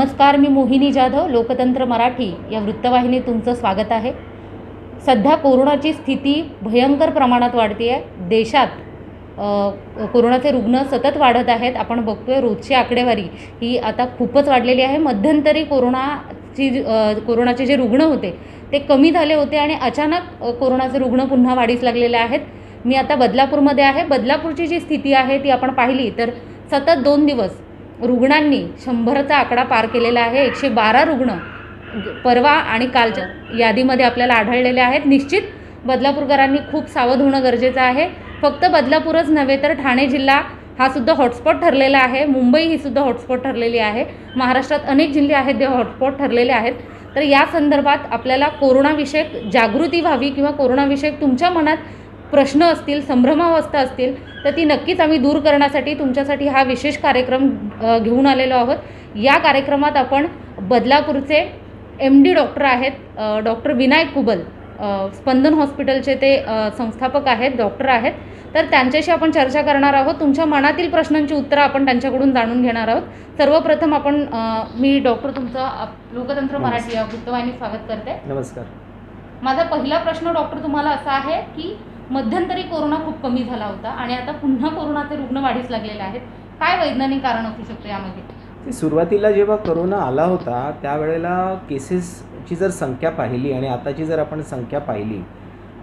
नमस्कार, मी मोहिनी जाधव, लोकतंत्र मराठी या वृत्तवाहिनीत तुमचं स्वागत आहे। सध्या कोरोनाची स्थिती भयंकर प्रमाणात वाढते आहे। देशात कोरोनाचे रुग्ण सतत वाढत आहेत। आपण बघतोय रोजची आकडेवारी ही आता खूपच वाढलेली आहे। मध्यंतरी कोरोनाचे जे रुग्ण होते ते कमी झाले होते आणि अचानक कोरोनाचे रुग्ण पुन्हा वाढीस लागलेले आहेत। मी आता बदलापूरमध्ये आहे। बदलापूरची जी स्थिती आहे ती आपण पाहिली तर सतत 2 दिवस रुग्णांनी 100चा आकडा पार केलेला आहे। 112 रुग्ण परवा आणि कालच्या यादीमध्ये आपल्याला आढळलेले आहेत। निश्चित बदलापूरकरांनी खूप सावध होणं गरजेचं आहे। फक्त बदलापूरच नव्हे तर ठाणे जिल्हा हा सुद्धा हॉटस्पॉट ठरलेला आहे। मुंबई ही सुद्धा हॉटस्पॉट ठरलेली आहे। महाराष्ट्रात अनेक जिल्हे आहेत जे हॉटस्पॉट ठरलेले आहेत। तर या संदर्भात आपल्याला कोरोनाविषयक जागृती व्हावी किंवा कोरोनाविषयक तुमच्या मनात प्रश्न असतील, संभ्रमावस्था असतील तर ती नक्कीच आम्ही दूर करण्यासाठी तुमच्यासाठी हा विशेष कार्यक्रम घेऊन आलेलो आहोत। या कार्यक्रमात आपण बदलापूरचे MD डॉक्टर आहेत, डॉक्टर विनायक कुबल, स्पंदन हॉस्पिटलचे ते संस्थापक आहेत, डॉक्टर आहेत। तर त्यांच्याशी आपण चर्चा करणार आहोत। तुमच्या मनातील प्रश्नांची उत्तरं आपण त्यांच्याकडून जाणून घेणार आहोत। सर्वप्रथम आपण मी डॉक्टर तुमचं लोकतंत्र मराठी या वृत्तवाहिनीत स्वागत करते। नमस्कार। माझा पहिला प्रश्न डॉक्टर तुम्हाला असा आहे की मध्यंतरी कोरोना खूप कमी झाला होता आणि आता पुन्हा कोरोनाचे रुग्ण वाढीस लागलेले आहेत। काय वैज्ञानिक कारण असू शकते यामध्ये? सुरुवातीला जेव्हा कोरोना आला होता त्यावेळेला केसेसची जर संख्या पाहिली आणि आताची जर आपण संख्या पाहिली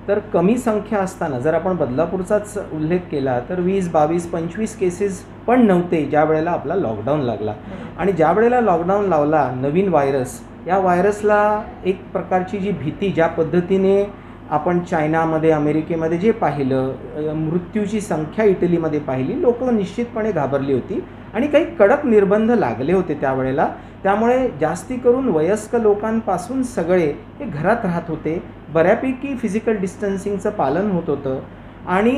तर कमी संख्या असताना जर आपण बदलापूरचाच उल्लेख केला तर 20, 22, 25 केसेस पण नव्हते ज्या वेळेला आपला लॉकडाऊन लागला। आणि ज्या वेळेला लॉकडाऊन लावला नवीन व्हायरस, या व्हायरसला एक प्रकारची जी भीती ज्या पद्धतीने आपण चायनामध्ये, अमेरिकेमध्ये जे पाहिलं, मृत्यूची संख्या इटलीमध्ये पाहिली, लोक निश्चितपणे घाबरली होती आणि काही कडक निर्बंध लागले होते त्यावेळेला। त्यामुळे जास्ती करून वयस्क लोकांपासून सगळे हे घरात राहत होते। बऱ्यापैकी फिजिकल डिस्टन्सिंगचं पालन होत होतं आणि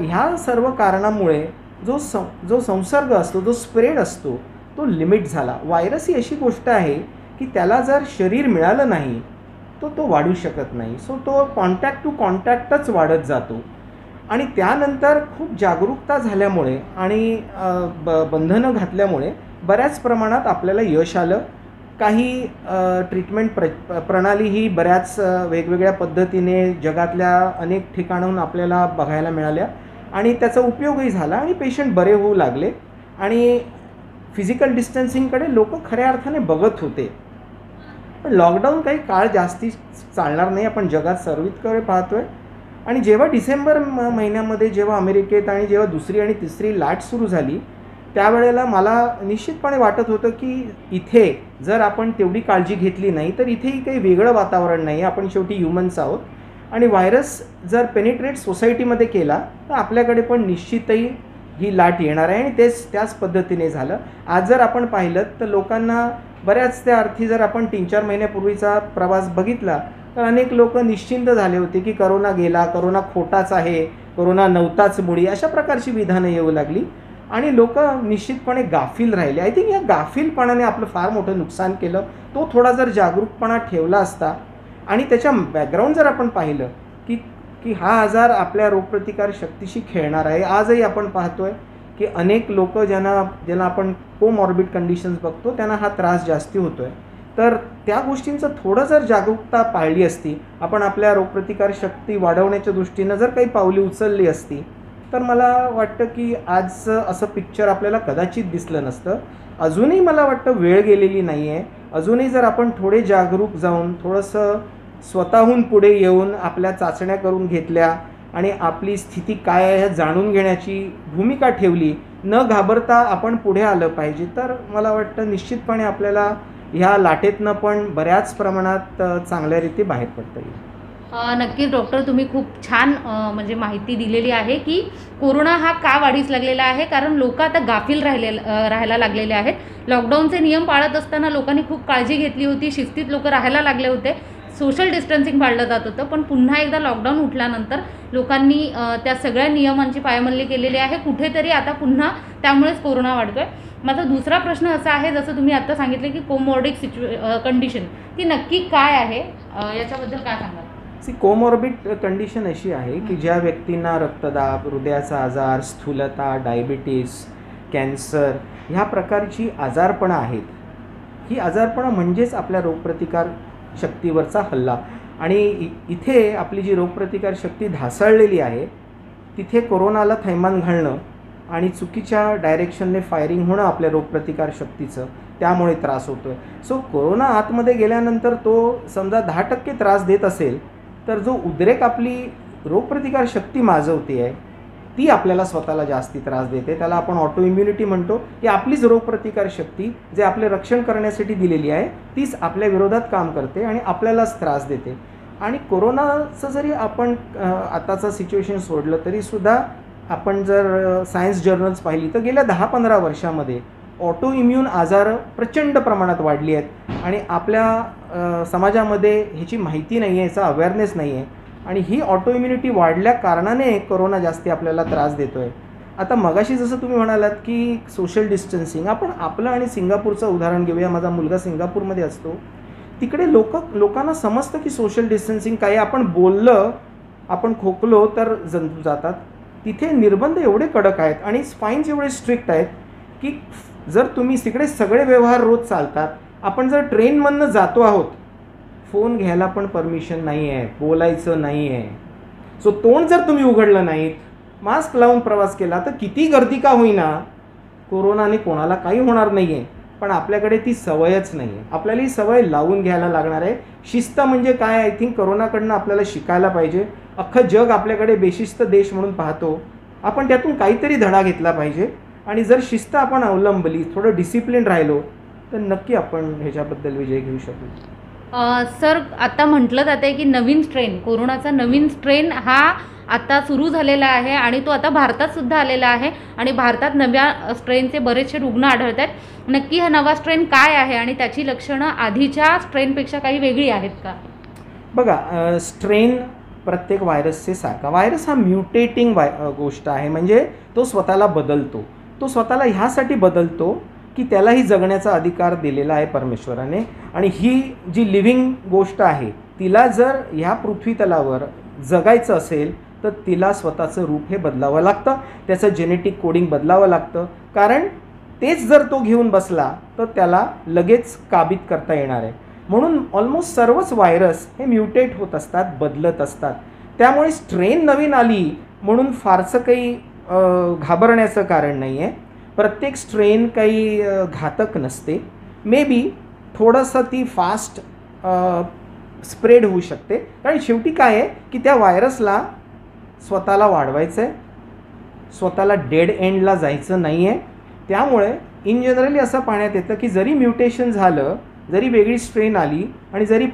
ह्या सर्व कारणामुळे जो संसर्ग असतो, जो स्प्रेड असतो तो लिमिट झाला। व्हायरस ही अशी गोष्ट आहे की त्याला जर शरीर मिळालं नाही तो वाढू शकत नाही। सो तो कॉन्टॅक्ट टू कॉन्टॅक्टच वाढत जातो आणि त्यानंतर खूप जागरूकता झाल्यामुळे आणि बंधनं घातल्यामुळे बऱ्याच प्रमाणात आपल्याला यश आलं। काही ट्रीटमेंट प्रणाली ही बऱ्याच वेगवेगळ्या पद्धतीने जगातल्या अनेक ठिकाणाहून आपल्याला बघायला मिळाल्या आणि त्याचा उपयोगही झाला आणि पेशंट बरे होऊ लागले आणि फिजिकल डिस्टन्सिंगकडे लोक खऱ्या अर्थाने बघत होते। पण लॉकडाऊन काही काळ जास्ती चालणार नाही, आपण जगात सर्विसकडे पाहतोय। आणि जेव्हा डिसेंबर महिन्यामध्ये जेव्हा अमेरिकेत आणि जेव्हा दुसरी आणि तिसरी लाट सुरू झाली त्यावेळेला मला निश्चितपणे वाटत होतं की इथे जर आपण तेवढी काळजी घेतली नाही तर इथेही काही वेगळं वातावरण नाही, आपण शेवटी ह्युमन्स आहोत आणि व्हायरस जर पेनिट्रेट सोसायटीमध्ये केला तर आपल्याकडे पण निश्चितही ही लाट येणार आहे आणि त्याच पद्धतीने झालं। आज जर आपण पाहिलं तर लोकांना बऱ्याच त्या अर्थी जर आपण 3-4 महिन्यापूर्वीचा प्रवास बघितला तर अनेक लोक निश्चिंत झाले होते की करोना गेला, करोना खोटाच आहे, करोना नव्हताच मुळी, अशा प्रकारची विधानं येऊ लागली आणि लोक निश्चितपणे गाफील राहिले। आय थिंक या गाफीलपणाने आपलं फार मोठं नुकसान केलं। तो थोडा जर जागरूकपणा ठेवला असता आणि त्याच्या बॅकग्राऊंड जर आपण पाहिलं की हा आजार आपल्या रोगप्रतिकार शक्तीशी खेळणार आहे। आजही आपण पाहतोय की अनेक लोक ज्यांना आपण कोमॉर्बिड कंडिशन्स बघतो त्यांना हा त्रास जास्ती होतोय। तर त्या गोष्टींचं थोडं जर जागरूकता पाळली असती, आपण आपल्या रोगप्रतिकार शक्ती वाढवण्याच्या दृष्टीनं जर काही पावली उचलली असती तर मला वाटतं की आज असं पिक्चर आपल्याला कदाचित दिसलं नसतं। अजूनही मला वाटतं वेळ गेलेली नाही आहे। अजूनही जर आपण थोडे जागरूक जाऊन थोडंसं स्वतःहून पुढे येऊन आपल्या चाचण्या करून घेतल्या आणि आपली स्थिती काय आहे हे जाणून घेण्याची भूमिका ठेवली, न घाबरता आपण पुढे आलं पाहिजे, तर मला वाटतं निश्चितपणे आपल्याला ह्या लाटेतनं पण बऱ्याच प्रमाणात चांगल्या रीती बाहेर पडता येईल। नक्कीच डॉक्टर, तुम्ही खूप छान म्हणजे माहिती दिलेली आहे की कोरोना हा का वाढीस लागलेला आहे, कारण लोक आता गाफील राहायला लागलेले आहेत। लॉकडाऊनचे नियम पाळत असताना लोकांनी खूप काळजी घेतली होती, शिस्तीत लोक राहायला लागले होते, सोशल डिस्टन्सिंग पाळलं जात होतं। पण पुन्हा एकदा लॉकडाऊन उठल्यानंतर लोकांनी त्या सगळ्या नियमांची पायमल्ली केलेली आहे। कुठेतरी आता पुन्हा त्यामुळेच कोरोना वाढतोय। माझा दुसरा प्रश्न असा आहे, जसं तुम्ही आता सांगितले की कोमॉर्बिड कंडिशन ती नक्की काय आहे, याच्याबद्दल काय सांगाल? कोमॉर्बिड कंडिशन अशी आहे की ज्या व्यक्तींना रक्तदाब, हृदयाचा आजार, स्थूलता, डायबिटीस, कॅन्सर ह्या प्रकारची आजारपणं आहेत, ही आजारपणं म्हणजेच आपल्या रोगप्रतिकार शक्तीवरचा हल्ला. आणि इथे आपली जी रोगप्रतिकार शक्ती ढासळलेली आहे तिथे कोरोनाला थैमान घालणं आणि चुकीच्या डायरेक्शनने फायरिंग होणं आपल्या रोगप्रतिकार शक्तीचं, त्यामुळे त्रास होतो आहे. सो कोरोना आतमध्ये गेल्यानंतर तो समजा 10% त्रास देत असेल तर जो उद्रेक आपली रोगप्रतिकार शक्ती माजवते आहे ती आपल्याला स्वतःला जास्ती त्रास देते. त्याला आपण ऑटो इम्युनिटी म्हणतो. ही आपलीच रोगप्रतिकार शक्ती जे आपले रक्षण करण्यासाठी दिलेली आहे तीच आपल्या विरोधात काम करते आणि आपल्यालाच त्रास देते. आणि कोरोनाचं जरी आपण आताचं सिच्युएशन सोडलं तरीसुद्धा आपण जर सायन्स जर्नल्स पाहिली तर गेल्या 10-15 वर्षामध्ये ऑटो इम्यून आजार प्रचंड प्रमाणात वाढली आहेत आणि आपल्या समाजामध्ये ह्याची माहिती नाही आहे, याचा अवेअरनेस नाही आहे. आणि ही ऑटो इम्युनिटी वाढल्या कारणाने कोरोना जास्ती आपल्याला त्रास देतो आहे. आता मगाशी जसं तुम्ही म्हणालात की सोशल डिस्टन्सिंग, आपण आपलं आणि सिंगापूरचं उदाहरण घेऊया. माझा मुलगा सिंगापूरमध्ये असतो. तिकडे लोकांना समजतं की सोशल डिस्टन्सिंग काय. आपण बोललं, आपण खोकलो तर जंतू जातात. तिथे निर्बंध एवढे कडक आहेत आणि फाईन्स एवढे स्ट्रिक्ट आहेत की जर तुम्ही तिकडे सगळे व्यवहार रोज चालतात. आपण जर ट्रेनमधनं जातो आहोत, फोन घ्यायला पण परमिशन नाही आहे, बोलायचं नाही आहे. सो तोंड जर तुम्ही उघडलं नाहीत, मास्क लावून प्रवास केला तर किती गर्दी का होईना कोरोनाने कोणाला काही होणार नाही आहे. पण आपल्याकडे ती सवयच नाही आहे. आपल्याला ही सवय लावून घ्यायला लागणार आहे. शिस्त म्हणजे काय, आय थिंक कोरोनाकडनं आपल्याला शिकायला पाहिजे. अख्खं जग आपल्याकडे बेशिस्त देश म्हणून पाहतो. आपण त्यातून काहीतरी धडा घेतला पाहिजे आणि जर शिस्त आपण अवलंबली, थोडं डिसिप्लिन राहिलो तर नक्की आपण ह्याच्याबद्दल विजय घेऊ शकू. सर, आता म्हटलं जातं आहे की नवीन स्ट्रेन, कोरोनाचा नवीन स्ट्रेन हा आता सुरू झालेला आहे आणि तो आता भारतात सुद्धा आलेला आहे आणि भारतात नव्या स्ट्रेनचे बरेचसे रुग्ण आढळत आहेत. नक्की हा नवा स्ट्रेन काय आहे आणि त्याची लक्षणं आधीच्या स्ट्रेनपेक्षा काही वेगळी आहेत का? बघा, स्ट्रेन प्रत्येक व्हायरसचे सारखा. व्हायरस हा म्युटेटिंग गोष्ट आहे. म्हणजे तो स्वतःला बदलतो. तो स्वतःला ह्यासाठी बदलतो की त्यालाही जगण्याचा अधिकार दिलेला आहे परमेश्वराने. आणि ही जी लिव्हिंग गोष्ट आहे तिला जर ह्या पृथ्वीतलावर जगायचं असेल तर तिला स्वतःचं रूप हे बदलावं लागतं. त्याचं जेनेटिक कोडिंग बदलावं लागतं. कारण तेच जर तो घेऊन बसला तर त्याला लगेच काबीज करता येणार आहे. म्हणून ऑलमोस्ट सर्वच व्हायरस हे म्युटेट होत असतात, बदलत असतात. त्यामुळे स्ट्रेन नवीन आली म्हणून फारसं काही घाबरण्याचं कारण नाही आहे. प्रत्येक स्ट्रेन काही घातक नसते. मे बी थोडंसं ती फास्ट स्प्रेड होऊ शकते. कारण शेवटी काय आहे की त्या व्हायरसला स्वतःला वाढवायचं आहे, स्वतःला डेड एंडला जायचं नाही आहे. त्यामुळे इन जनरली असं पाहण्यात येतं की जरी म्युटेशन झालं, जरी वेगळी स्ट्रेन आली आणि जरी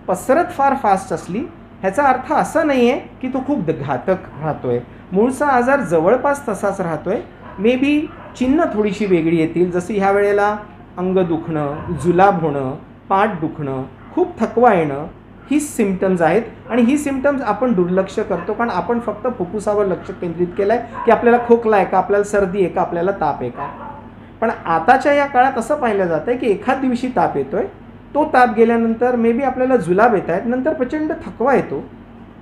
पसरत फार फास्ट असली, ह्याचा अर्थ असा नाही आहे की तो खूप घातक राहतो आहे. मूळचा आजार जवळपास तसाच राहतो आहे. मे बी चिन्ह थोडीशी वेगळी येतील. जसं ह्या वेळेला अंग दुखणं, जुलाब होणं, पाठ दुखणं, खूप थकवा येणं, ही सिम्पटम्स आहेत. आणि ही सिम्पटम्स आपण दुर्लक्ष करतो कारण आपण फक्त फुफ्फुसावर लक्ष केंद्रित केलं आहे की आपल्याला खोकला आहे का, आपल्याला सर्दी आहे का, आपल्याला ताप आहे का. पण आताच्या या काळात असं पाहिलं जातं आहे की एखाद दिवशी ताप येतो आहे, तो ताप गेल्यानंतर मे बी आपल्याला जुलाब येत आहेत, नंतर प्रचंड थकवा येतो.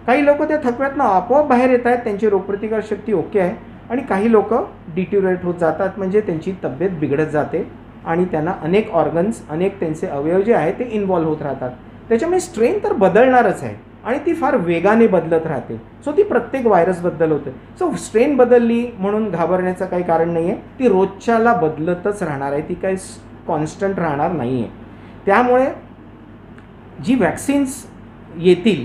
काही लोक त्या थकव्यातनं आपोआप बाहेर येत आहेत, त्यांची रोगप्रतिकारशक्ती ओके आहे. आणि काही लोक डिट्युरेट होत जातात, म्हणजे त्यांची तब्येत बिघडत जाते आणि त्यांना अनेक ऑर्गन्स, अनेक त्यांचे अवयव जे आहेत ते इन्व्हॉल्व्ह होत राहतात. त्याच्यामुळे स्ट्रेन तर बदलणारच आहे आणि ती फार वेगाने बदलत राहते. सो ती प्रत्येक व्हायरसबद्दल होते. सो स्ट्रेन बदलली म्हणून घाबरण्याचं काही कारण नाही आहे. ती रोजच्याला बदलतच राहणार आहे, ती काही कॉन्स्टंट राहणार नाही आहे. त्यामुळे जी वॅक्सिन्स येतील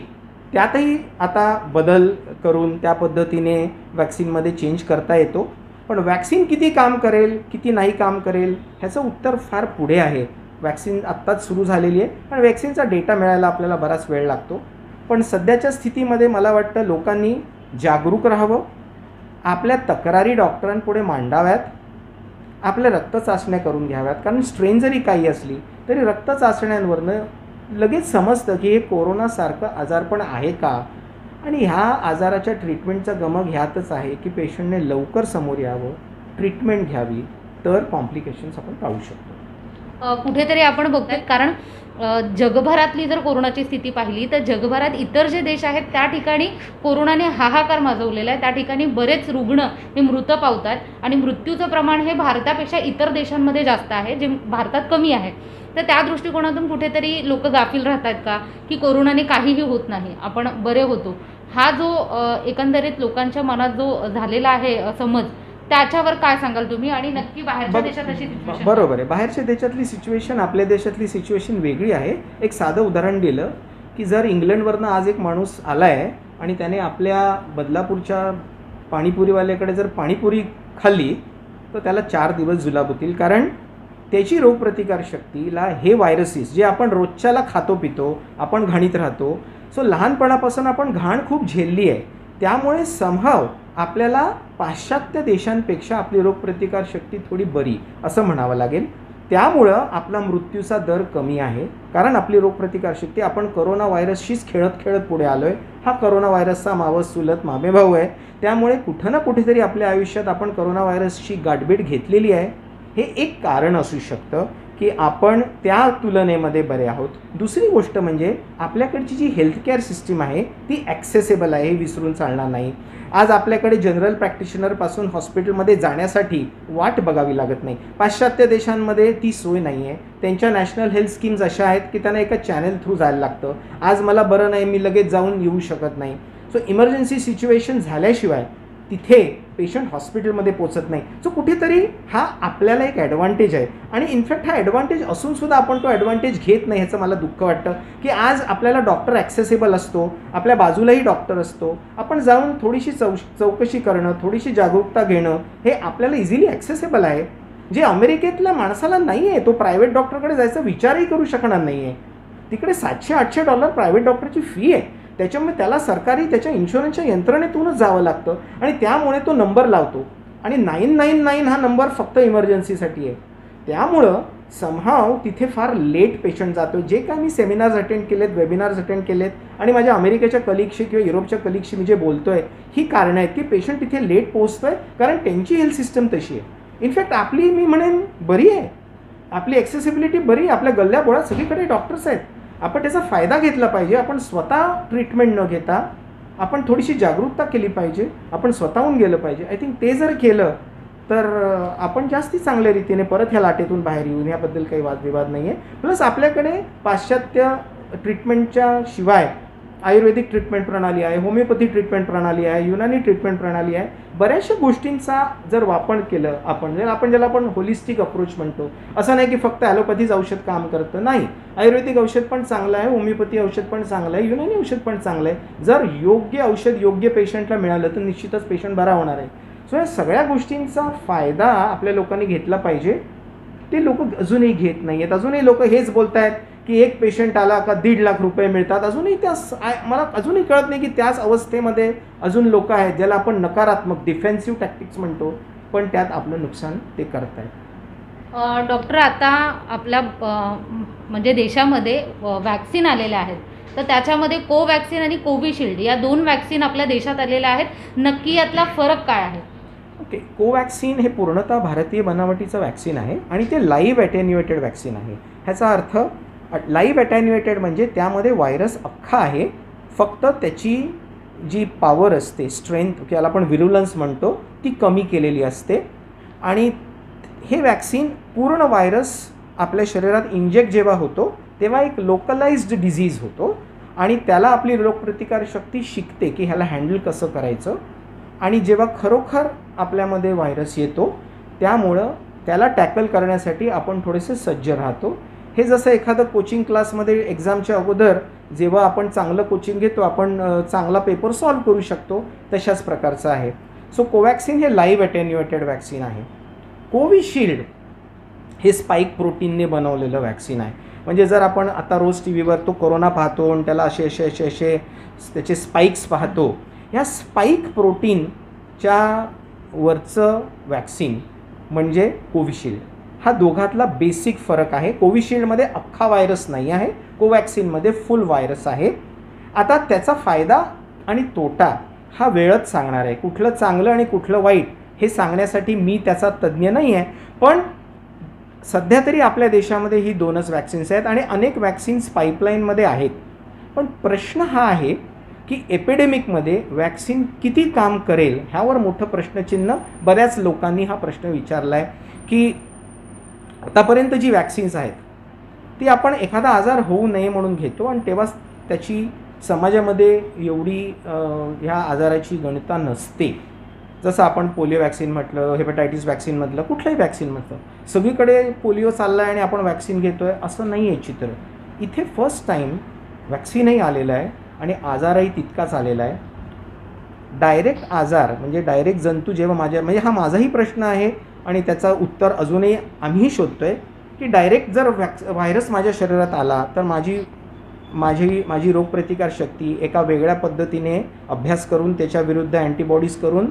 त्यातही आता बदल करून त्या पद्धतीने वॅक्सिनमध्ये चेंज करता येतो. पण वॅक्सिन किती काम करेल, किती नाही काम करेल ह्याचं उत्तर फार पुढे आहे. वॅक्सिन आत्ताच सुरू झालेली आहे पण वॅक्सिनचा डेटा मिळायला आपल्याला बराच वेळ लागतो. पण सध्याच्या स्थितीमध्ये मला वाटतं लोकांनी जागरूक राहावं, आपल्या तक्रारी डॉक्टरांपुढे मांडाव्यात, आपल्या रक्तचाचण्या करून घ्याव्यात. कारण स्ट्रेन जरी काही असली तरी रक्तचाचण्यांवरनं लगेच समजतं की हे कोरोनासारखं आजारपण आहे का. आणि ह्या आजाराच्या ट्रीटमेंटचा गमक ह्यातच आहे की पेशंटने लवकर समोर यावं, ट्रीटमेंट घ्यावी, तर कॉम्प्लिकेशन्स आपण टाळू शकतो. कुठेतरी आपण बघतोय, कारण जगभरातली जर कोरोनाची स्थिती पाहिली तर जगभरात इतर जे देश आहेत त्या ठिकाणी कोरोनाने हाहाकार माजवलेला आहे. त्या ठिकाणी बरेच रुग्ण हे मृत पावतात आणि मृत्यूचं प्रमाण हे भारतापेक्षा इतर देशांमध्ये जास्त आहे, जे भारतात कमी आहे. तर त्या दृष्टिकोनातून कुठेतरी लोक गाफील राहतात का, की कोरोनाने काहीही होत नाही, आपण बरे होतो, हा जो एकंदरीत लोकांच्या मनात जो झालेला आहे समज, त्याच्यावर काय सांगाल तुम्ही? आणि नक्की बाहेरच्या देशात अशी सिच्युएशन? बरोबर आहे, बाहेरच्या देशातली सिच्युएशन आपल्या देशातली सिच्युएशन वेगळी आहे. एक साधं उदाहरण दिलं की जर इंग्लंडवरनं आज एक माणूस आला आहे आणि त्याने आपल्या बदलापूरच्या पाणीपुरीवाल्याकडे जर पाणीपुरी खाल्ली तर त्याला 4 दिवस जुलाब होतील, कारण त्याची रोगप्रतिकारशक्तीला हे व्हायरसेस जे आपण रोजच्याला खातो पितो, आपण घाणीत राहतो, सो लहानपणापासून आपण घाण खूप झेलली आहे. त्यामुळे समहाव आपल्याला पाश्चात्य देशांपेक्षा आपली रोगप्रतिकारशक्ती थोडी बरी असं म्हणावं लागेल. त्यामुळं आपला मृत्यूचा दर कमी आहे, कारण आपली रोगप्रतिकारशक्ती, आपण करोना व्हायरसशीच खेळत खेळत पुढे आलो आहे. हा करोना व्हायरसचा मावस चुलत मामेभाऊ आहे. त्यामुळे कुठं ना कुठेतरी आपल्या आयुष्यात आपण करोना व्हायरसची गाठभेट घेतलेली आहे. हे एक कारण असू शकतं की आपण त्या तुलनेमध्ये बरे आहोत. दुसरी गोष्ट म्हणजे आपल्याकडची जी हेल्थकेअर सिस्टीम आहे ती ॲक्सेसेबल आहे, हे विसरून चालणार नाही. आज आपल्याकडे जनरल प्रॅक्टिशनरपासून हॉस्पिटलमध्ये जाण्यासाठी वाट बघावी लागत नाही. पाश्चात्य देशांमध्ये ती सोय नाही आहे. त्यांच्या नॅशनल हेल्थ स्कीम्स अशा आहेत की त्यांना एका चॅनल थ्रू जायला लागतं. आज मला बरं नाही, मी लगेच जाऊन येऊ शकत नाही. सो इमर्जन्सी सिच्युएशन झाल्याशिवाय तिथे पेशंट हॉस्पिटलमध्ये पोचत नाही. सो कुठेतरी हा आपल्याला एक ॲडव्हान्टेज आहे. आणि इनफॅक्ट हा ॲडव्हान्टेज असूनसुद्धा आपण तो ॲडव्हान्टेज घेत नाही, ह्याचं मला दुःख वाटतं की आज आपल्याला डॉक्टर ॲक्सेसेबल असतो, आपल्या बाजूलाही डॉक्टर असतो, आपण जाऊन थोडीशी चौकशी करणं, थोडीशी जागरूकता घेणं हे आपल्याला इझिली ॲक्सेसेबल आहे. जे अमेरिकेतल्या माणसाला नाही आहे, तो प्रायव्हेट डॉक्टरकडे जायचा विचारही करू शकणार नाही आहे. तिकडे $700-800 प्रायव्हेट डॉक्टरची फी आहे. त्याच्यामुळे त्याला सरकारी त्याच्या इन्शुरन्सच्या यंत्रणेतूनच जावं लागतं आणि त्यामुळे तो नंबर लावतो आणि 999 हा नंबर फक्त इमर्जन्सीसाठी आहे. त्यामुळं समहाव तिथे फार लेट पेशंट जातो. जे काय मी सेमिनार्स अटेंड केलेत, वेबिनार्स अटेंड केलेत आणि माझ्या अमेरिकेच्या कलिगशी किंवा युरोपच्या कलिगशी मी जे बोलतो आहे, ही कारणं आहेत की पेशंट तिथे लेट पोहोचतो आहे, कारण त्यांची हेल्थ सिस्टम तशी आहे. इनफॅक्ट आपली मी म्हणेन बरी आहे, आपली ॲक्सेसिबिलिटी बरी आहे. आपल्या गल्ल्या बोळात सगळीकडे डॉक्टर्स आहेत. आपण त्याचा फायदा घेतला पाहिजे. आपण स्वतः ट्रीटमेंट न घेता आपण थोडीशी जागरूकता केली पाहिजे, आपण स्वतःहून गेलं पाहिजे. आय थिंक ते जर केलं तर आपण जास्ती चांगल्या रीतीने परत ह्या लाटेतून बाहेर येऊन, याबद्दल काही वादविवाद नाही आहे. प्लस आपल्याकडे पाश्चात्य ट्रीटमेंटच्या शिवाय आयुर्वेदिक ट्रीटमेंट प्रणाली आहे, होमिओपॅथी ट्रीटमेंट प्रणाली आहे, युनानी ट्रीटमेंट प्रणाली आहे. बऱ्याचशा गोष्टींचा जर वापर केलं आपण ज्याला आपण होलिस्टिक अप्रोच म्हणतो, असं नाही की फक्त ॲलोपॅथीच औषध काम करतं, नाही. आयुर्वेदिक औषध पण चांगलं आहे, होमिओपॅथी औषध पण चांगलं आहे, युनानी औषध पण चांगलं आहे. जर योग्य औषध योग्य पेशंटला मिळालं तर निश्चितच पेशंट बरा होणार आहे. सो या सगळ्या गोष्टींचा फायदा आपल्या लोकांनी घेतला पाहिजे. ते लोक अजूनही घेत नाही आहेत. अजूनही लोक हेच बोलत आहेत की एक पेशंट आला का 1.5 लाख रुपये मिळतात. अजूनही मला अजूनही कळत नाही की त्याच अवस्थेमध्ये अजून लोक आहेत ज्याला आपण नकारात्मक डिफेन्सिव्ह टॅक्टिक्स म्हणतो, पण त्यात आपलं नुकसान ते करत आहेत. डॉक्टर, आता आपल्या म्हणजे देशामध्ये वॅक्सिन आलेल्या आहेत, तर त्याच्यामध्ये कोवॅक्सिन आणि कोविशिल्ड या 2 वॅक्सिन आपल्या देशात आलेल्या आहेत. नक्की यातला फरक काय आहे? ओके, कोवॅक्सिन हे पूर्णतः भारतीय बनावटीचं वॅक्सिन आहे आणि ते लाईव्ह ॲटेन्युएटेड वॅक्सिन आहे. ह्याचा अर्थ लाईव्ह ॲटेन्युएटेड म्हणजे त्यामध्ये व्हायरस अख्खा आहे, फक्त त्याची जी पॉवर असते, स्ट्रेंथ ज्याला आपण व्हिरुलन्स म्हणतो, ती कमी केलेली असते. आणि हे वॅक्सिन पूर्ण व्हायरस आपल्या शरीरात इंजेक्ट जेव्हा होतो तेव्हा एक लोकलाइज्ड डिझीज होतो आणि त्याला आपली रोगप्रतिकारशक्ती शिकते की ह्याला हँडल कसं करायचं. आणि जेव्हा खरोखर आपल्यामध्ये व्हायरस येतो त्यामुळं त्याला टॅकल करण्यासाठी आपण थोडेसे सज्ज राहतो. हे जसं एखादं कोचिंग क्लासमध्ये एक्झामच्या अगोदर जेव्हा आपण चांगलं कोचिंग घेतो, आपण चांगला पेपर सॉल्व करू शकतो, तशाच प्रकारचं आहे. सो कोवॅक्सिन हे लाईव्ह ॲटेन्युएटेड वॅक्सिन आहे. कोविशिल्ड हे स्पाईक प्रोटीनने बनवलेलं वॅक्सिन आहे. म्हणजे जर आपण आता रोज टी व्हीवर तो कोरोना पाहतो आणि त्याला असे त्याचे स्पाईक्स पाहतो, ह्या स्पाईक प्रोटीनच्या वरचं वॅक्सिन म्हणजे कोविशिल्ड. हा दोघातला बेसिक फरक आहे. कोविशिल्डमध्ये अख्खा व्हायरस नाही आहे, कोवॅक्सिनमध्ये फुल व्हायरस आहे. आता त्याचा फायदा आणि तोटा हा वेळच सांगणार आहे. कुठलं चांगलं आणि कुठलं वाईट हे सांगण्यासाठी मी त्याचा तज्ज्ञ नाही आहे, पण सध्या तरी आपल्या देशामध्ये ही 2च वॅक्सिन्स आहेत आणि अनेक वॅक्सिन्स पाईपलाईनमध्ये आहेत. पण प्रश्न हा आहे की एपिडेमिकमध्ये वॅक्सिन किती काम करेल ह्यावर मोठं प्रश्नचिन्ह बऱ्याच लोकांनी हा प्रश्न विचारला आहे की आतापर्यंत जी वॅक्सिन्स आहेत ती आपण एखादा आजार होऊ नये म्हणून घेतो आणि तेव्हा त्याची समाजामध्ये एवढी ह्या आजाराची गणना नसते. जसं आपण पोलिओ वॅक्सिन म्हटलं, हेपॅटायटिस वॅक्सिनमधलं कुठलंही वॅक्सिन म्हटलं, सगळीकडे पोलिओ चालला आहे आणि आपण वॅक्सिन घेतो आहे असं नाही आहे चित्र. इथे फर्स्ट टाईम वॅक्सिनही आलेलं आहे आणि आजारही तितकाच आलेला आहे. डायरेक्ट आजार म्हणजे डायरेक्ट जंतू जेव्हा म्हणजे हा माझाही प्रश्न आहे आणि त्याचं उत्तर अजूनही आम्हीही शोधतो आहे की डायरेक्ट जर व्हायरस माझ्या शरीरात आला तर माझी रोगप्रतिकारशक्ती एका वेगळ्या पद्धतीने अभ्यास करून त्याच्याविरुद्ध अँटीबॉडीज करून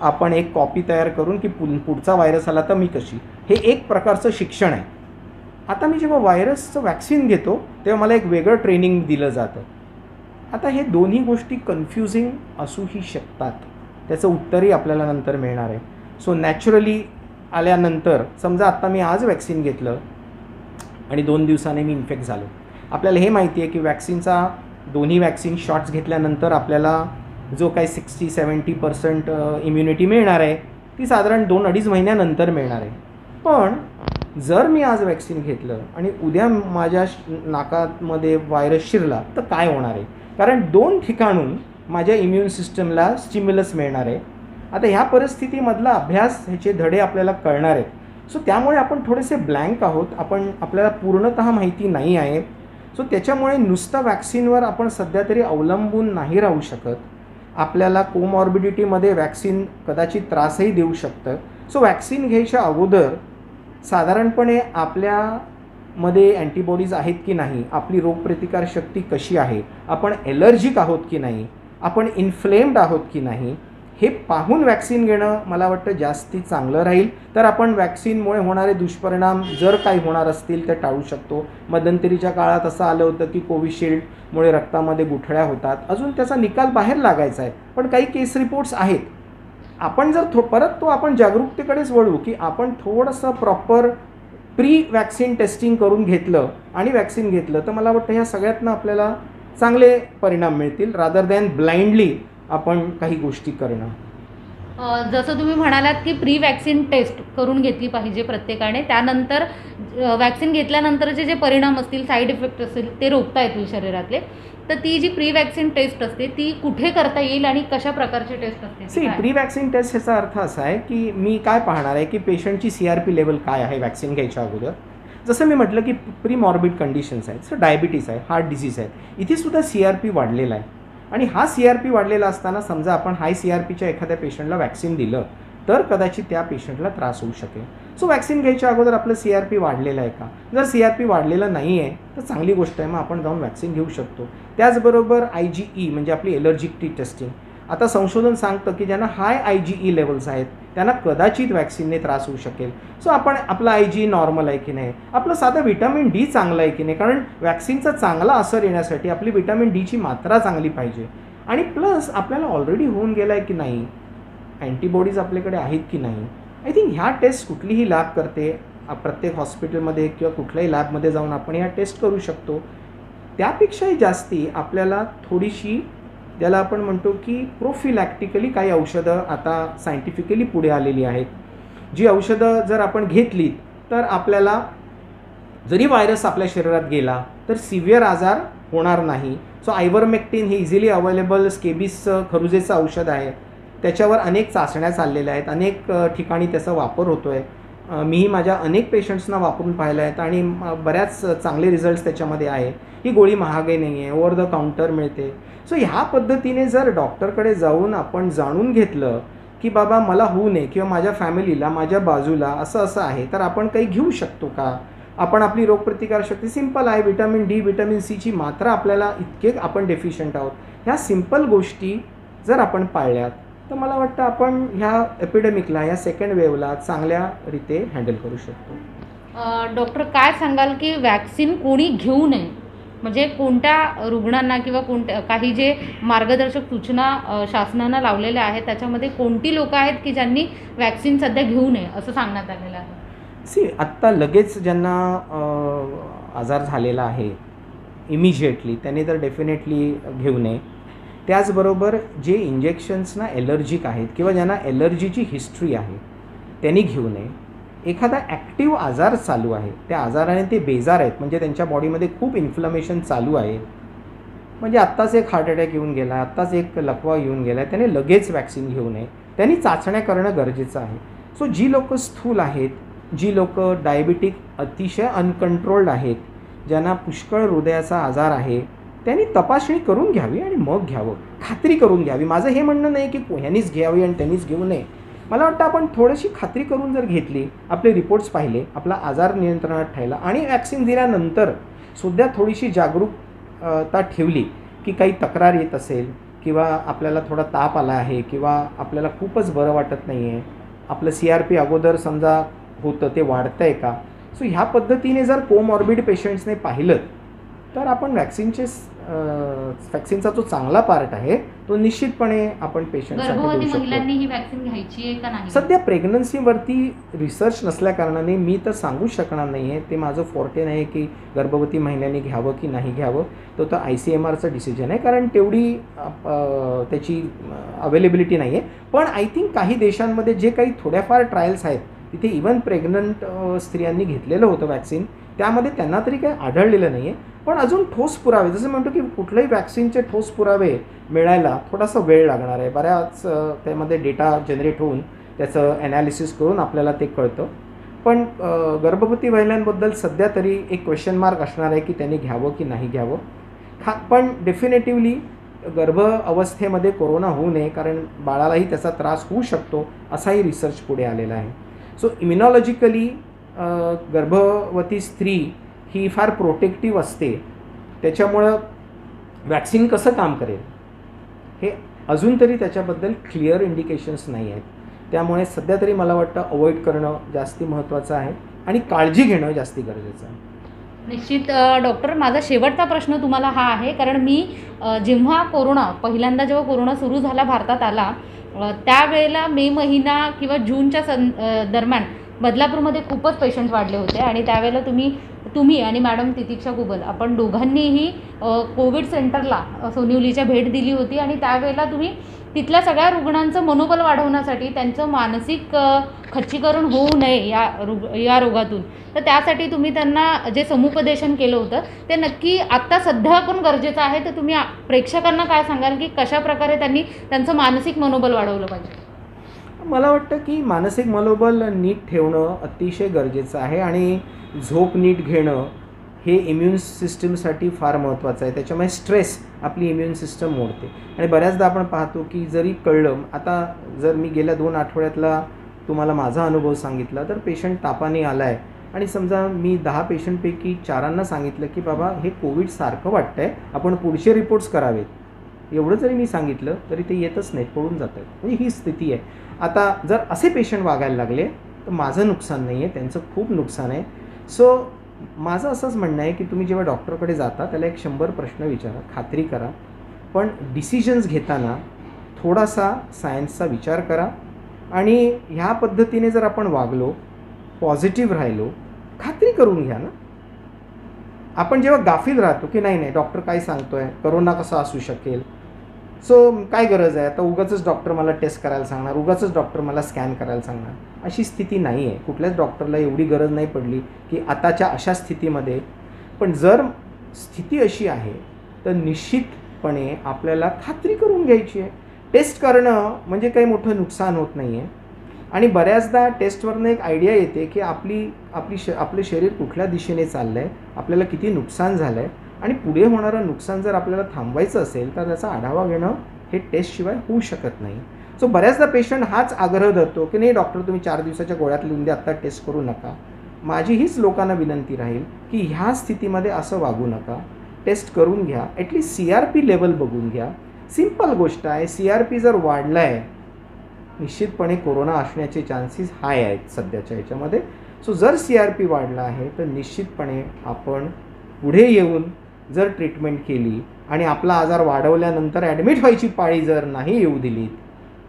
आपण एक कॉपी तयार करून की पुढचा व्हायरस आला तर मी कशी, हे एक प्रकारचं शिक्षण आहे. आता मी जेव्हा व्हायरसचं वॅक्सिन घेतो तेव्हा मला एक वेगळं ट्रेनिंग दिलं जातं. आता हे दोन्ही गोष्टी कन्फ्युजिंग असूही शकतात, त्याचं उत्तरही आपल्याला नंतर मिळणार आहे. सो नॅचरली आल्यानंतर समजा आत्ता मी आज वॅक्सिन घेतलं आणि 2 दिवसांनी मी इन्फेक्ट झालो. आपल्याला हे माहिती आहे की वॅक्सिनचा दोन्ही वॅक्सिन शॉट्स घेतल्यानंतर आपल्याला जो काही 60-70% इम्युनिटी मिळणार आहे ती साधारण 2-2.5 महिन्यानंतर मिळणार आहे. पण जर मी आज वॅक्सिन घेतलं आणि उद्या माझ्या नाकामध्ये व्हायरस शिरला तर काय होणार आहे, कारण 2 ठिकाणून माझ्या इम्युन सिस्टमला स्टिम्युलस मिळणार आहे. आता ह्या परिस्थितीमधला अभ्यास ह्याचे धडे आपल्याला कळणार आहेत. सो त्यामुळे आपण थोडेसे ब्लँक आहोत, आपल्याला पूर्णतः माहिती नाही आहे. सो त्याच्यामुळे नुसतं वॅक्सिनवर आपण सध्या तरी अवलंबून नाही राहू शकत. आपल्याला कोमॉर्बिडिटीमध्ये वॅक्सिन कदाचित त्रासही देऊ शकतं. सो वॅक्सिन घ्यायच्या अगोदर साधारणपणे आपल्यामध्ये अँटीबॉडीज आहेत की नाही, आपली रोगप्रतिकारशक्ती कशी आहे, आपण ॲलर्जिक आहोत की नाही, आपण इन्फ्लेम्ड आहोत की नाही, हे पाहून वॅक्सिन घेणं मला वाटतं जास्ती चांगलं राहील. तर आपण वॅक्सिनमुळे होणारे दुष्परिणाम जर काही होणार असतील ते टाळू शकतो. मध्यंतरीच्या काळात असं आलं होतं की कोविशिल्डमुळे रक्तामध्ये गुठळ्या होतात, अजून त्याचा निकाल बाहेर लागायचा आहे, पण काही केस रिपोर्ट्स आहेत. आपण जर परत आपण जागरूकतेकडेच वळू की आपण थोडंसं प्रॉपर प्री वॅक्सिन टेस्टिंग करून घेतलं आणि वॅक्सिन घेतलं तर मला वाटतं ह्या सगळ्यातनं आपल्याला चांगले परिणाम मिळतील, रादर दॅन ब्लाइंडली आपण काही गोष्टी करणं. जसं तुम्ही म्हणालात की प्री वॅक्सिन टेस्ट करून घेतली पाहिजे प्रत्येकाने, त्यानंतर वॅक्सिन घेतल्यानंतरचे जे परिणाम असतील, साईड इफेक्ट असतील ते रोखता येतील शरीरातले. तर ती जी प्री वॅक्सिन टेस्ट असते ती कुठे करता येईल आणि कशा प्रकारची टेस्ट असते? प्री वॅक्सिन टेस्ट ह्याचा अर्थ असा आहे की मी काय पाहणार आहे की पेशंटची CRP लेवल काय आहे वॅक्सिन घ्यायच्या अगोदर. जसं मी म्हटलं की प्री मॉर्बिड कंडिशन्स आहेत, सो डायबिटीस आहे, हार्ट डिसीज आहे, इथे सुद्धा CRP वाढलेला आहे. आणि हा CRP वाढलेला असताना समजा आपण हाय CRPच्या एखाद्या पेशंटला वॅक्सिन दिलं तर कदाचित त्या पेशंटला त्रास होऊ शकेल. सो वॅक्सिन घ्यायच्या अगोदर आपलं CRP वाढलेलं आहे का, जर CRP वाढलेलं नाही आहे तर चांगली गोष्ट आहे, मग आपण जाऊन वॅक्सिन घेऊ शकतो. त्याचबरोबर IgE म्हणजे आपली एलर्जिक टेस्टिंग. आता संशोधन सांगतं की ज्यांना हाय IgE लेवल्स आहेत त्यांना कदाचित वॅक्सिनने त्रास होऊ शकेल. सो आपण आपला IgE नॉर्मल आहे की नाही, आपलं साधं व्हिटॅमिन D चांगलं आहे की नाही, कारण वॅक्सिनचा चांगला असर येण्यासाठी आपली व्हिटॅमिन Dची मात्रा चांगली पाहिजे. आणि प्लस आपल्याला ऑलरेडी होऊन गेला आहे की नाही, अँटीबॉडीज आपल्याकडे आहेत की नाही. आय थिंक ह्या टेस्ट कुठलीही लॅब करते, प्रत्येक हॉस्पिटलमध्ये किंवा कुठल्याही लॅबमध्ये जाऊन आपण ह्या टेस्ट करू शकतो. त्यापेक्षाही जास्ती आपल्याला थोडीशी ज्याला आपण म्हणतो की प्रोफिलॅक्टिकली काही औषधं आता सायंटिफिकली पुढे आलेली आहेत, जी औषधं जर आपण घेतली तर आपल्याला जरी व्हायरस आपल्या शरीरात गेला तर सिव्हिअर आजार होणार नाही. सो आयव्हरमेक्टिन हे इझिली अवेलेबल स्केबिसचं खरुजेचं औषध आहे, त्याच्यावर अनेक चाचण्या चाललेल्या आहेत, अनेक ठिकाणी त्याचा वापर होतो आहे. मीही माझ्या अनेक पेशंट्सना वापरून पाहिलं आहेत आणि बऱ्याच चांगले रिझल्ट्स त्याच्यामध्ये आहे. ही गोळी महागही नाही आहे, ओव्हर द काउंटर मिळते. सो ह्या पद्धतीने जर डॉक्टरकडे जाऊन आपण जाणून घेतलं की बाबा मला होऊ नये किंवा माझ्या फॅमिलीला, माझ्या बाजूला असं आहे तर आपण काही घेऊ शकतो का, आपण आपली रोगप्रतिकारशक्ती सिंपल आहे, व्हिटॅमिन D व्हिटॅमिन Cची मात्रा आपल्याला इतके आपण डेफिशियंट आहोत, ह्या सिंपल गोष्टी जर आपण पाळल्यात तर मला वाटतं आपण ह्या एपिडेमिकला, ह्या सेकंड वेव्हला चांगल्या रीते हँडल करू शकतो. डॉक्टर काय सांगाल की वॅक्सिन कोणी घेऊ नये, म्हणजे कोणत्या रुग्णांना किंवा काही जे मार्गदर्शक सूचना शासनानं लावलेल्या आहेत त्याच्यामध्ये कोणती लोकं आहेत की ज्यांनी वॅक्सिन सध्या घेऊ नये असं सांगण्यात आलेलं आहे? आत्ता लगेच ज्यांना आजार झालेला आहे इमिजिएटली त्यांनी तर डेफिनेटली घेऊ नये. त्याचबरोबर जे इंजेक्शन्सना ॲलर्जिक आहेत किंवा ज्यांना ॲलर्जीची हिस्ट्री आहे त्यांनी घेऊ नये. एखादा ॲक्टिव्ह आजार चालू आहे, त्या आजाराने ते बेजार आहेत, म्हणजे त्यांच्या बॉडीमध्ये खूप इन्फ्लमेशन चालू आहे, म्हणजे आत्ताच एक हार्ट अटॅक येऊन गेला, आत्ताच एक लकवा येऊन गेला, त्याने लगेच वॅक्सिन घेऊ नये. त्यांनी चाचण्या करणं गरजेचं आहे. सो जी लोकं स्थूल आहेत, जी लोकं डायबिटिक अतिशय अनकंट्रोल्ड आहेत, ज्यांना पुष्कळ हृदयाचा आजार आहे, त्यांनी तपासणी करून घ्यावी आणि मग घ्यावं, खात्री करून घ्यावी. माझं हे म्हणणं नाही की ह्यांनीच घ्यावी आणि त्यांनीच घेऊ नये. मला वाटतं आपण थोडीशी खात्री करून जर घेतली, आपले रिपोर्ट्स पाहिले, आपला आजार नियंत्रणात ठेवला आणि वॅक्सिन दिल्यानंतर सुद्धा थोडीशी जागरूकता ठेवली की काही तक्रार येत असेल किंवा आपल्याला थोडा ताप आला आहे किंवा आपल्याला खूपच बरं वाटत नाही आहे, आपलं CRP अगोदर समजा होतं ते वाढतं आहे का. सो ह्या पद्धतीने जर कोमॉर्बिड पेशंट्सने पाहिलं तर आपण वॅक्सिनचा जो चांगला पार्ट आहे तो निश्चितपणे आपण पेशंटसाठी देऊ शकतो. महिलांनी ही वॅक्सिन घ्यायची आहे का नाही? सध्या प्रेग्नन्सीवरती रिसर्च नसल्याकारणाने मी तर सांगू शकणार नाही आहे. ते माझं फॉर्टे नाही की गर्भवती महिलांनी घ्यावं की नाही घ्यावं, तो तर ICMRचं डिसिजन आहे, कारण तेवढी त्याची अवेलेबिलिटी नाही आहे. पण आय थिंक काही देशांमध्ये जे काही थोड्याफार ट्रायल्स आहेत तिथे इवन प्रेग्नंट स्त्रियांनी घेतलेलं होतं वॅक्सिन, त्यामध्ये त्यांना तरी काही आढळलेलं नाही आहे. पण अजून ठोस पुरावे, जसं म्हणतो की कुठल्याही वॅक्सिनचे ठोस पुरावे मिळायला थोडासा वेळ लागणार आहे. बऱ्याच त्यामध्ये डेटा जनरेट होऊन त्याचं ॲनालिसिस करून आपल्याला ते कळतं. पण गर्भवती महिलांबद्दल सध्या तरी एक क्वेश्चन मार्क असणार आहे की त्यांनी घ्यावं की नाही घ्यावं. पण डेफिनेटिव्हली गर्भ अवस्थेमध्ये कोरोना होऊ नये, कारण बाळालाही त्याचा त्रास होऊ शकतो असाही रिसर्च पुढे आलेला आहे. सो इम्युनॉलॉजिकली गर्भवती स्त्री ही फार प्रोटेक्टिव्ह असते, त्याच्यामुळं वॅक्सिन कसं काम करेल हे अजून तरी त्याच्याबद्दल क्लिअर इंडिकेशन्स नाही आहेत. त्यामुळे सध्या तरी मला वाटतं अवॉइड करणं जास्ती महत्त्वाचं आहे आणि काळजी घेणं जास्ती गरजेचं आहे. निश्चित. डॉक्टर, माझा शेवटचा प्रश्न तुम्हाला हा आहे, कारण मी जेव्हा पहिल्यांदा जेव्हा कोरोना सुरू झाला, भारतात आला, त्यावेळेला मे महिना किंवा जूनच्या दरम्यान बदलापूरमध्ये खूपच पेशंट्स वाढले होते आणि त्यावेळेला तुम्ही आणि मॅडम तितिक्षा गुगल आपण दोघांनीही कोविड सेंटरला सोनिवलीच्या भेट दिली होती आणि त्यावेळेला तुम्ही तिथल्या सगळ्या रुग्णांचं मनोबल वाढवण्यासाठी, त्यांचं मानसिक खच्चीकरण होऊ नये या रोगातून, तर त्यासाठी तुम्ही त्यांना जे समुपदेशन केलं होतं ते नक्की आत्ता सध्या पण गरजेचं आहे. तर तुम्ही प्रेक्षकांना काय सांगाल की कशाप्रकारे त्यांनी त्यांचं मानसिक मनोबल वाढवलं पाहिजे? मला वाटतं की मानसिक मनोबल नीट ठेवणं अतिशय गरजेचं आहे आणि झोप नीट घेणं हे इम्युन सिस्टमसाठी फार महत्त्वाचं आहे. त्याच्यामुळे स्ट्रेस आपली इम्युन सिस्टम मोडते आणि बऱ्याचदा आपण पाहतो की जरी कळलं, आता जर मी गेल्या 2 आठवड्यातला तुम्हाला माझा अनुभव सांगितला, तर पेशंट तापाने आला आहे आणि समजा मी 10 पेशंटपैकी 4 सांगितलं की बाबा हे कोविड सारखं वाटतं आहे, आपण पुढचे रिपोर्ट्स करावेत, एवढं जरी मी सांगितलं तरी ते येतच नाहीत, पळून जात आहेत. म्हणजे ही स्थिती आहे. आता जर असे पेशंट वागायला लागले तर माझं नुकसान नाही आहे, त्यांचं खूप नुकसान आहे. सो माझं असंच म्हणणं आहे की तुम्ही जेव्हा डॉक्टरकडे जाता त्याला एक 100 प्रश्न विचारा, खात्री करा, पण डिसिजन्स घेताना थोडासा सायन्सचा विचार करा आणि ह्या पद्धतीने जर आपण वागलो, पॉझिटिव्ह राहिलो, खात्री करून घ्या ना. आपण जेव्हा गाफील राहतो की नाही डॉक्टर काय सांगतो आहे, करोना कसा असू शकेल, सो काय गरज आहे आता उगाचच डॉक्टर मला टेस्ट करायला सांगणार, उगाचच डॉक्टर मला स्कॅन करायला सांगणार, अशी स्थिती नाही आहे. कुठल्याच डॉक्टरला एवढी गरज नाही पडली की आताच्या अशा स्थितीमध्ये. पण जर स्थिती अशी आहे तर निश्चितपणे आपल्याला खात्री करून घ्यायची आहे. टेस्ट करणं म्हणजे काही मोठं नुकसान होत नाही आहे आणि बऱ्याचदा टेस्टवरनं एक आयडिया येते की आपलं शरीर कुठल्या दिशेने चाललं आहे, आपल्याला किती नुकसान झालं आहे आणि पुढे होणारं नुकसान जर आपल्याला थांबवायचं असेल तर त्याचा आढावा घेणं हे टेस्टशिवाय होऊ शकत नाही. सो बऱ्याचदा पेशंट हाच आग्रह धरतो की नाही डॉक्टर तुम्ही 4 दिवसाच्या गोळ्यात लिहून द्या, आत्ता टेस्ट करू नका. माझी हीच लोकांना विनंती राहील की ह्या स्थितीमध्ये असं वागू नका, टेस्ट करून घ्या, ॲटलीस्ट CRP लेवल बघून घ्या. सिंपल गोष्ट आहे, CRP जर वाढला आहे निश्चितपणे कोरोना असण्याचे चान्सेस हाय आहेत सध्याच्या ह्याच्यामध्ये. सो जर CRP वाढला आहे तर निश्चितपणे आपण पुढे येऊन जर ट्रीटमेंट केली आणि आपला आजार वाढवल्यानंतर ॲडमिट व्हायची पाळी जर नाही येऊ दिली,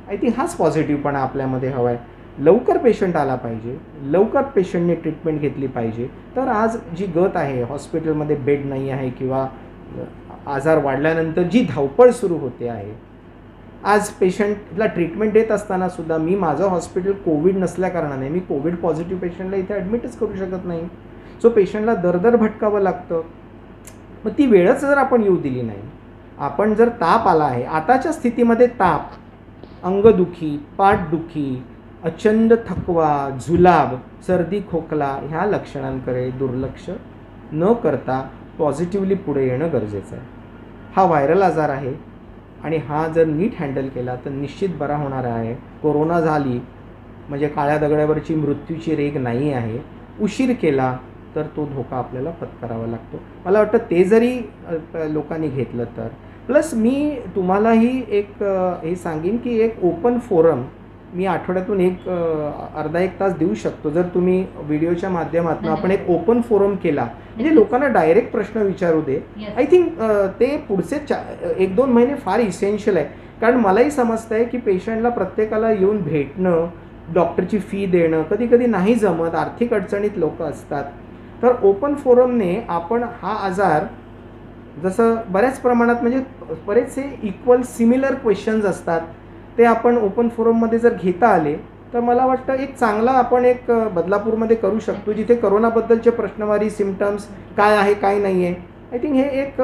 आय थिंक हाच पॉझिटिव्हपणा आपल्यामध्ये हवा आहे. लवकर पेशंट आला पाहिजे, लवकर पेशंटने ट्रीटमेंट घेतली पाहिजे. तर आज जी गत आहे, हॉस्पिटलमध्ये बेड नाही आहे किंवा आजार वाढल्यानंतर जी धावपळ सुरू होते आहे, आज पेशंटला ट्रीटमेंट देत असताना सुद्धा मी माझं हॉस्पिटल कोविड नसल्या कारणाने मी कोविड पॉझिटिव्ह पेशंटला इथे ॲडमिटच करू शकत नाही. सो पेशंटला दर भटकावं लागतं. मग ती वेळच जर आपण येऊ दिली नाही, आपण जर ताप आला आहे, आताच्या स्थितीमध्ये ताप, अंगदुखी, पाठदुखी, अचंड थकवा, जुलाब, सर्दी खोकला ह्या लक्षणांकडे दुर्लक्ष न करता पॉझिटिव्हली पुढे येणं गरजेचं आहे. हा व्हायरल आजार आहे आणि हा जर नीट हँडल केला तर निश्चित बरा होणार आहे. कोरोना झाली म्हणजे काळ्या दगडावरची मृत्यूची रेघ नाही आहे. उशीर केला तर तो धोका आपल्याला पत्करावा लागतो. मला वाटतं ते जरी लोकांनी घेतलं तर. प्लस मी तुम्हालाही एक हे सांगेन की एक ओपन फोरम मी आठवड्यातून अर्धा एक तास देऊ शकतो. जर तुम्ही व्हिडिओच्या माध्यमातून आपण एक ओपन फोरम केला म्हणजे लोकांना डायरेक्ट प्रश्न विचारू दे. आय थिंक ते पुढचे 1-2 महिने फार इसेन्शियल आहे. कारण मलाही समजतं आहे की पेशंटला प्रत्येकाला येऊन भेटणं, डॉक्टरची फी देणं कधी कधी नाही जमत, आर्थिक अडचणीत लोक असतात. तर ओपन फोरमने आपण हा आजार जसं बऱ्याच प्रमाणात म्हणजे बरेचसे इक्वल सिमिलर क्वेश्चन्स असतात ते आपण ओपन फोरममध्ये जर घेता आले तर मला वाटतं एक चांगला आपण एक बदलापूरमध्ये करू शकतो, जिथे करोनाबद्दलचे प्रश्नवारी, सिम्पटम्स काय आहे काय नाही आहे. आय थिंक हे एक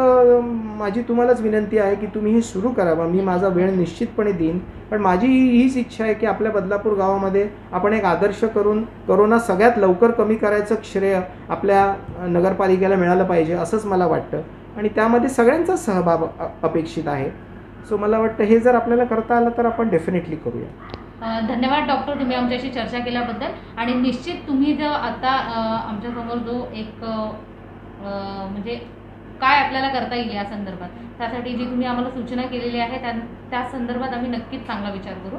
माझी तुम्हालाच विनंती आहे की तुम्ही हे सुरू करावं. मी माझा वेळ निश्चितपणे देईन, पण माझी हीच इच्छा आहे की आपल्या बदलापूर गावामध्ये आपण एक आदर्श करून करोना सगळ्यात लवकर कमी करायचं श्रेय आपल्या नगरपालिकेला मिळालं पाहिजे असंच मला वाटतं आणि त्यामध्ये सगळ्यांचा सहभाग अपेक्षित आहे. सो मला वाटतं हे जर आपल्याला करता आलं तर आपण डेफिनेटली करूया. धन्यवाद डॉक्टर, तुम्ही आमच्याशी चर्चा केल्याबद्दल. आणि निश्चित तुम्ही जो आता आमच्यासमोर जो एक म्हणजे काय आपल्याला करता येईल या संदर्भात, त्यासाठी जी तुम्ही आम्हाला सूचना केलेली आहे त्या संदर्भात आम्ही नक्कीच चांगला विचार करू.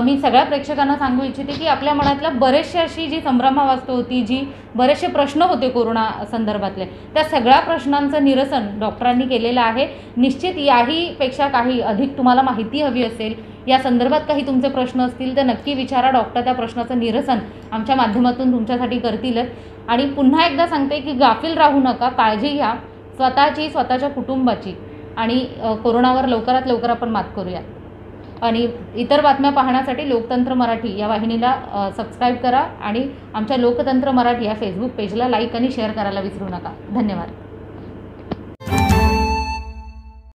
मी सगळ्या प्रेक्षकांना सांगू इच्छिते की आपल्या मनातल्या बरेचसे अशी जी संभ्रमावस्था होती, जी बरेचसे प्रश्न होते कोरोना संदर्भातले, त्या सगळ्या प्रश्नांचं निरसन डॉक्टरांनी केलेलं आहे. निश्चित याहीपेक्षा काही अधिक तुम्हाला माहिती हवी असेल, या संदर्भात काही तुमचे प्रश्न असतील तर नक्की विचारा. डॉक्टर त्या प्रश्नाचं निरसन आमच्या माध्यमातून तुमच्यासाठी करतीलच. आणि पुन्हा एकदा सांगते की गाफील राहू नका, काळजी घ्या स्वतःची, स्वतःच्या कुटुंबाची. आणि कोरोनावर लवकरात लवकर आपण मात करूया. आणि इतर बातम्या पाहण्यासाठी लोकतंत्र मराठी या वाहिनीला सबस्क्राईब करा आणि आमच्या लोकतंत्र मराठी या फेसबुक पेजला लाईक आणि शेअर करायला विसरू नका. धन्यवाद.